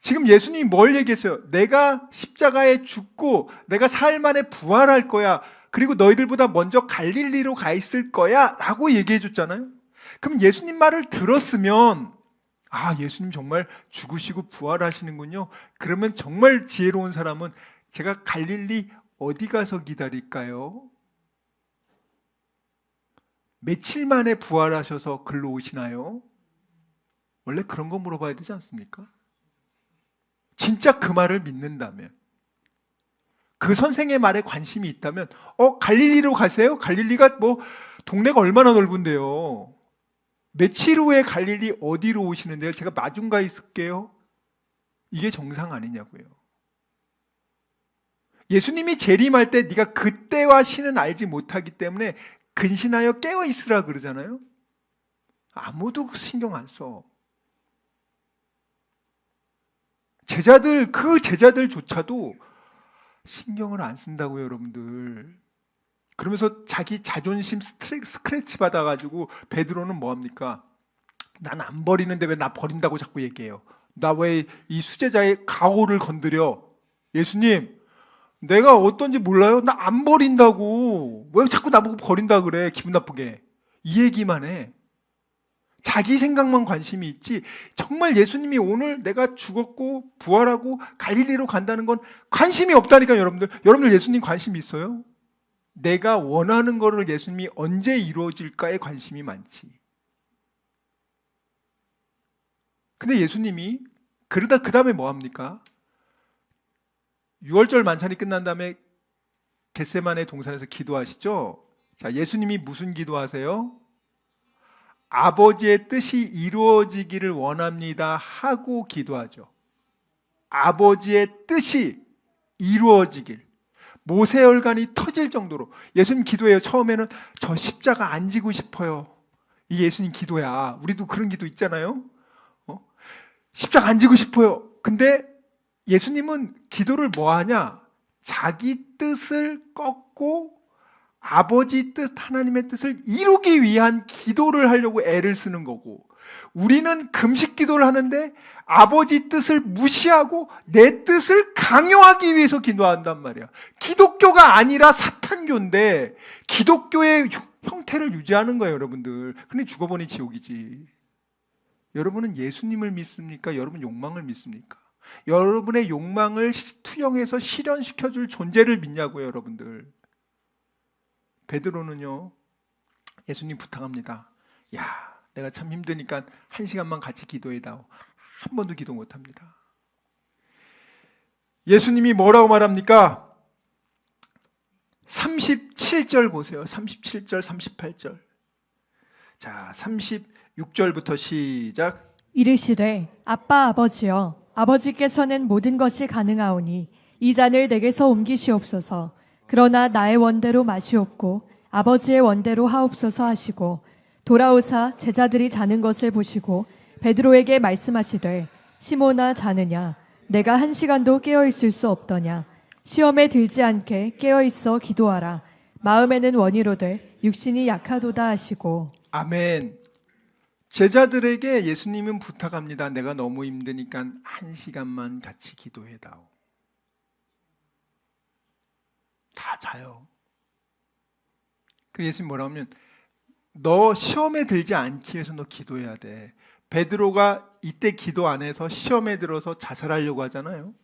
지금 예수님이 뭘 얘기했어요? 내가 십자가에 죽고 내가 사흘 만에 부활할 거야. 그리고 너희들보다 먼저 갈릴리로 가 있을 거야 라고 얘기해 줬잖아요. 그럼 예수님 말을 들었으면 예수님 정말 죽으시고 부활하시는군요. 그러면 정말 지혜로운 사람은 제가 갈릴리 어디 가서 기다릴까요? 며칠 만에 부활하셔서 글로 오시나요? 원래 그런 거 물어봐야 되지 않습니까? 진짜 그 말을 믿는다면, 그 선생의 말에 관심이 있다면 갈릴리로 가세요? 갈릴리가 뭐 동네가 얼마나 넓은데요. 며칠 후에 갈릴리 어디로 오시는데요? 제가 마중가 있을게요. 이게 정상 아니냐고요. 예수님이 재림할 때 네가 그때와 시는 알지 못하기 때문에 근신하여 깨어 있으라 그러잖아요. 아무도 신경 안 써. 그 제자들조차도 신경을 안 쓴다고요, 여러분들. 그러면서 자기 자존심 스크래치 받아가지고 베드로는 뭐합니까? 난 안 버리는데 왜 나 버린다고 자꾸 얘기해요. 나 왜 이 수제자의 가오를 건드려? 예수님, 내가 어떤지 몰라요? 나 안 버린다고. 왜 자꾸 나보고 버린다 그래? 기분 나쁘게. 이 얘기만 해. 자기 생각만 관심이 있지 정말 예수님이 오늘 내가 죽었고 부활하고 갈릴리로 간다는 건 관심이 없다니까요. 여러분들 예수님 관심 있어요? 내가 원하는 거를 예수님이 언제 이루어질까에 관심이 많지. 근데 예수님이 그러다 그 다음에 뭐 합니까? 6월절 만찬이 끝난 다음에 겟세마네 동산에서 기도하시죠. 자, 예수님이 무슨 기도하세요? 아버지의 뜻이 이루어지기를 원합니다 하고 기도하죠. 아버지의 뜻이 이루어지길. 모세혈관이 터질 정도로. 예수님 기도해요. 처음에는 저 십자가 안 지고 싶어요. 이게 예수님 기도야. 우리도 그런 기도 있잖아요. 십자가 안 지고 싶어요. 근데 예수님은 기도를 뭐 하냐? 자기 뜻을 꺾고 아버지 뜻, 하나님의 뜻을 이루기 위한 기도를 하려고 애를 쓰는 거고, 우리는 금식 기도를 하는데 아버지 뜻을 무시하고 내 뜻을 강요하기 위해서 기도한단 말이야. 기독교가 아니라 사탄교인데 기독교의 형태를 유지하는 거예요, 여러분들. 근데 죽어보니 지옥이지. 여러분은 예수님을 믿습니까? 여러분 욕망을 믿습니까? 여러분의 욕망을 투영해서 실현시켜줄 존재를 믿냐고요, 여러분들. 베드로는요, 예수님 부탁합니다. 야, 내가 참 힘드니까 1시간만 같이 기도해다오. 한 번도 기도 못합니다. 예수님이 뭐라고 말합니까? 37절 보세요. 37절, 38절. 자, 36절부터 시작. 이르시되 아빠 아버지여 아버지께서는 모든 것이 가능하오니 이 잔을 내게서 옮기시옵소서. 그러나 나의 원대로 마시옵고 아버지의 원대로 하옵소서 하시고 돌아오사 제자들이 자는 것을 보시고 베드로에게 말씀하시되 시몬아 자느냐 내가 1시간도 깨어 있을 수 없더냐 시험에 들지 않게 깨어 있어 기도하라. 마음에는 원이로되 육신이 약하도다 하시고. 아멘. 제자들에게 예수님은 부탁합니다. 내가 너무 힘드니까 1시간만 같이 기도해다오. 다 자요. 그래서 예수님 뭐라고 하면 너 시험에 들지 않기 위해서 너 기도해야 돼. 베드로가 이때 기도 안 해서 시험에 들어서 자살하려고 하잖아요.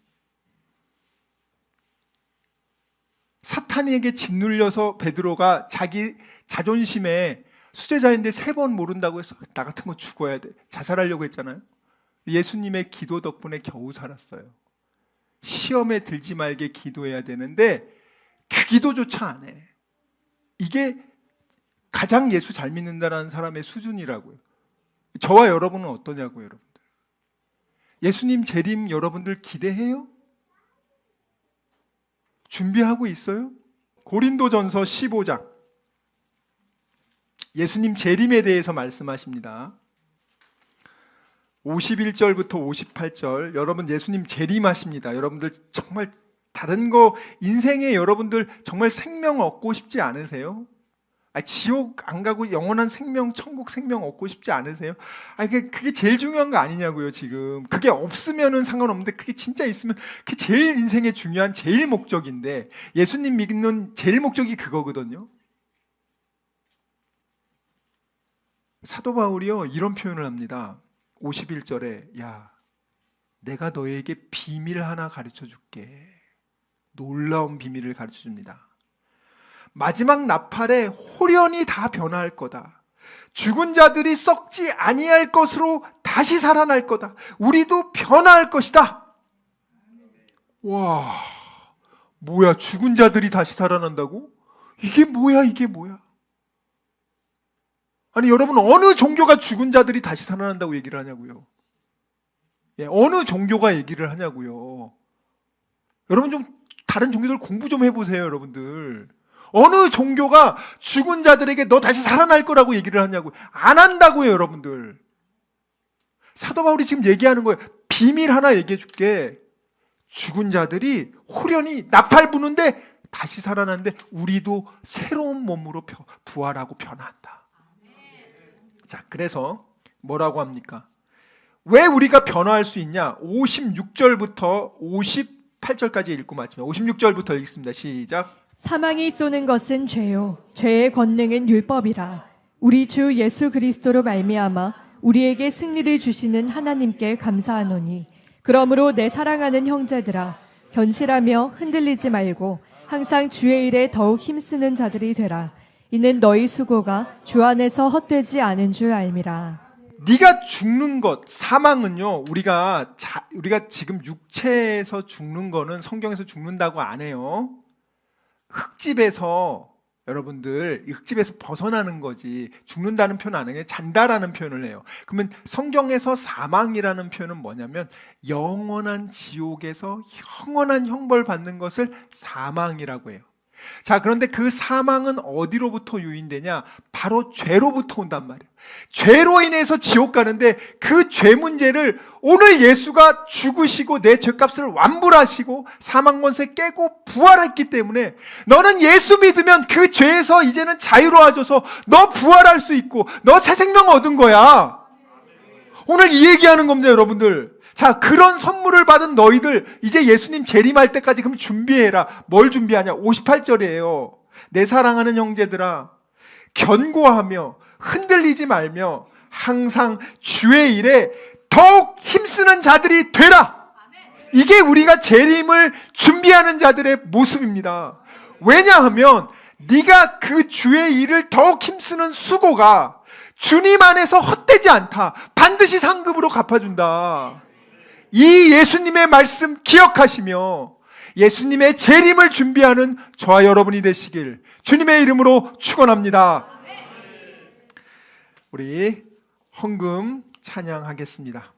사탄에게 짓눌려서 베드로가 자기 자존심에 수제자인데 3번 모른다고 해서 나 같은 거 죽어야 돼. 자살하려고 했잖아요. 예수님의 기도 덕분에 겨우 살았어요. 시험에 들지 말게 기도해야 되는데 그 기도조차 안 해. 이게 가장 예수 잘 믿는다라는 사람의 수준이라고요. 저와 여러분은 어떠냐고요, 여러분들. 예수님 재림 여러분들 기대해요? 준비하고 있어요? 고린도전서 15장. 예수님 재림에 대해서 말씀하십니다. 51절부터 58절. 여러분 예수님 재림하십니다. 여러분들 정말 다른 거 인생에 여러분들 정말 생명 얻고 싶지 않으세요? 지옥 안 가고 영원한 생명, 천국 생명 얻고 싶지 않으세요? 그게 제일 중요한 거 아니냐고요, 지금. 그게 없으면은 상관없는데 그게 진짜 있으면 그게 제일 인생의 중요한 제일 목적인데 예수님 믿는 제일 목적이 그거거든요. 사도 바울이요, 이런 표현을 합니다. 51절에 야, 내가 너에게 비밀 하나 가르쳐 줄게. 놀라운 비밀을 가르쳐 줍니다. 마지막 나팔에 홀연히 다 변화할 거다. 죽은 자들이 썩지 아니할 것으로 다시 살아날 거다. 우리도 변화할 것이다. 와, 뭐야, 죽은 자들이 다시 살아난다고? 이게 뭐야, 이게 뭐야? 아니 여러분, 어느 종교가 죽은 자들이 다시 살아난다고 얘기를 하냐고요? 어느 종교가 얘기를 하냐고요? 여러분 좀 다른 종교들 공부 좀 해보세요, 여러분들. 어느 종교가 죽은 자들에게 너 다시 살아날 거라고 얘기를 하냐고요? 안 한다고요, 여러분들. 사도 바울이 지금 얘기하는 거예요. 비밀 하나 얘기해 줄게. 죽은 자들이 홀연히 나팔 부는데 다시 살아나는데 우리도 새로운 몸으로 부활하고 변화한다. 자, 그래서 뭐라고 합니까? 왜 우리가 변화할 수 있냐? 56절부터 58절까지 읽고 마치면 56절부터 읽습니다. 시작. 사망이 쏘는 것은 죄요 죄의 권능은 율법이라. 우리 주 예수 그리스도로 말미암아 우리에게 승리를 주시는 하나님께 감사하노니 그러므로 내 사랑하는 형제들아 견실하며 흔들리지 말고 항상 주의 일에 더욱 힘쓰는 자들이 되라. 이는 너희 수고가 주 안에서 헛되지 않은 줄 알미라. 네가 죽는 것, 사망은요, 우리가 지금 육체에서 죽는 거는 성경에서 죽는다고 안 해요. 흙집에서 여러분들 흙집에서 벗어나는 거지 죽는다는 표현 안 해요. 잔다라는 표현을 해요. 그러면 성경에서 사망이라는 표현은 뭐냐면 영원한 지옥에서 영원한 형벌 받는 것을 사망이라고 해요. 자, 그런데 그 사망은 어디로부터 유인되냐? 바로 죄로부터 온단 말이에요. 죄로 인해서 지옥 가는데 그 죄 문제를 오늘 예수가 죽으시고 내 죄값을 완불하시고 사망 권세 깨고 부활했기 때문에 너는 예수 믿으면 그 죄에서 이제는 자유로워져서 너 부활할 수 있고 너 새 생명 얻은 거야. 오늘 이 얘기하는 겁니다, 여러분들. 자, 그런 선물을 받은 너희들 이제 예수님 재림할 때까지 그럼 준비해라. 뭘 준비하냐? 58절이에요. 내 사랑하는 형제들아, 견고하며 흔들리지 말며 항상 주의 일에 더욱 힘쓰는 자들이 되라. 이게 우리가 재림을 준비하는 자들의 모습입니다. 왜냐하면 네가 그 주의 일을 더욱 힘쓰는 수고가 주님 안에서 헛되지 않다. 반드시 상급으로 갚아준다. 이 예수님의 말씀 기억하시며 예수님의 재림을 준비하는 저와 여러분이 되시길 주님의 이름으로 축원합니다. 우리 헌금 찬양하겠습니다.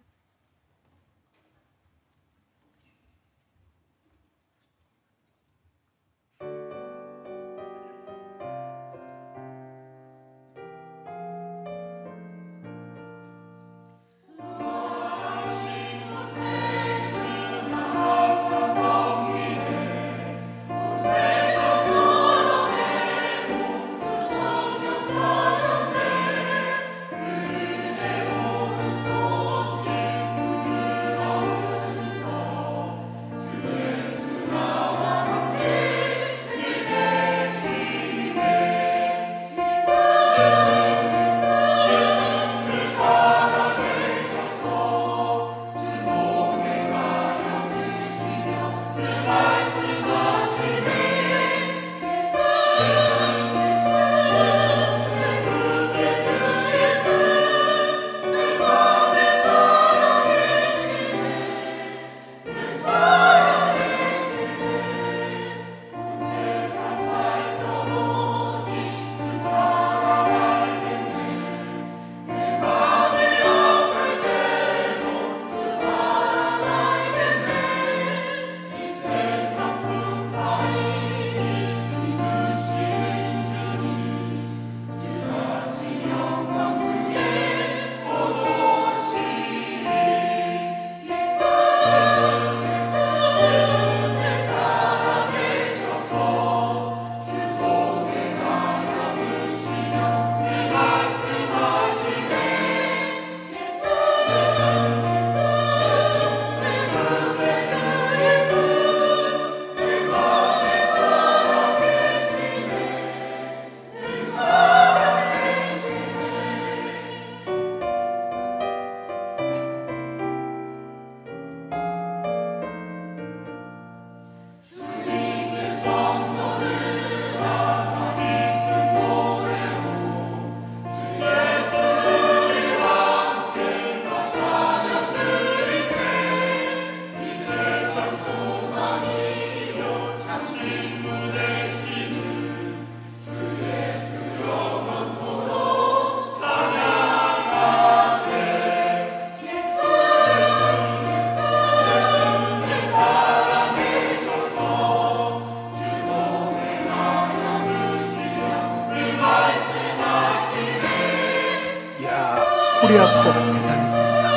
코리아컵 대단했습니다.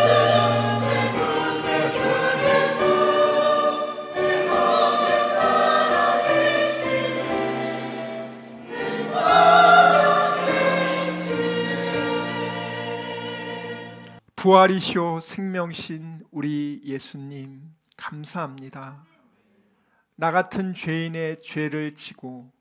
부활이시오 생명신 우리 예수님 감사합니다. 나 같은 죄인의 죄를 지고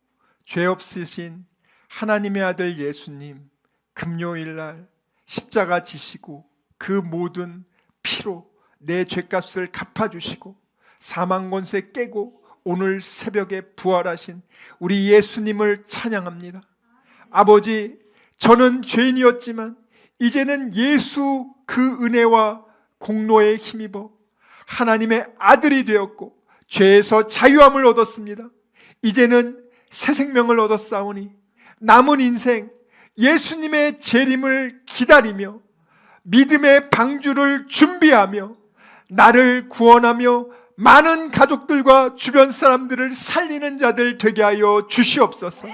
죄 없으신 하나님의 아들 예수님 금요일날 십자가 지시고 그 모든 피로 내 죄값을 갚아주시고 사망권세 깨고 오늘 새벽에 부활하신 우리 예수님을 찬양합니다. 아버지, 저는 죄인이었지만 이제는 예수 그 은혜와 공로에 힘입어 하나님의 아들이 되었고 죄에서 자유함을 얻었습니다. 이제는 새 생명을 얻었사오니 남은 인생 예수님의 재림을 기다리며 믿음의 방주를 준비하며 나를 구원하며 많은 가족들과 주변 사람들을 살리는 자들 되게 하여 주시옵소서.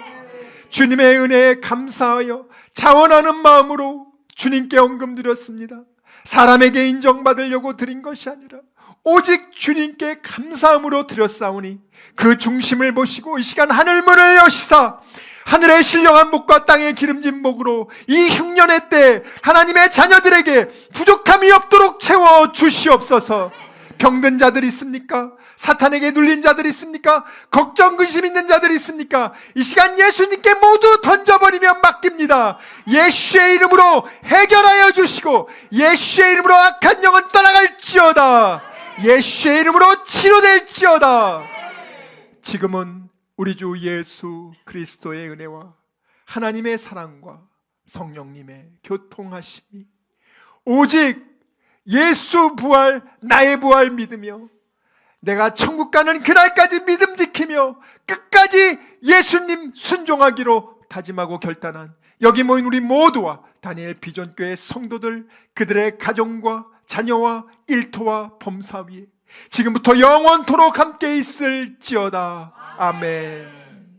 주님의 은혜에 감사하여 자원하는 마음으로 주님께 헌금 드렸습니다. 사람에게 인정받으려고 드린 것이 아니라 오직 주님께 감사함으로 드렸사오니 그 중심을 보시고 이 시간 하늘문을 여시사 하늘의 신령한 목과 땅의 기름진 목으로 이 흉년의 때 하나님의 자녀들에게 부족함이 없도록 채워 주시옵소서. 병든 자들이 있습니까? 사탄에게 눌린 자들이 있습니까? 걱정 근심 있는 자들이 있습니까? 이 시간 예수님께 모두 던져버리며 맡깁니다. 예수의 이름으로 해결하여 주시고 예수의 이름으로 악한 영은 떠나갈지어다. 예수의 이름으로 치료될지어다. 지금은 우리 주 예수 그리스도의 은혜와 하나님의 사랑과 성령님의 교통하심이 오직 예수 부활, 나의 부활 믿으며 내가 천국 가는 그날까지 믿음 지키며 끝까지 예수님 순종하기로 다짐하고 결단한 여기 모인 우리 모두와 다니엘 비전교회 성도들, 그들의 가정과 자녀와 일터와 범사 위에 지금부터 영원토록 함께 있을지어다. 아멘.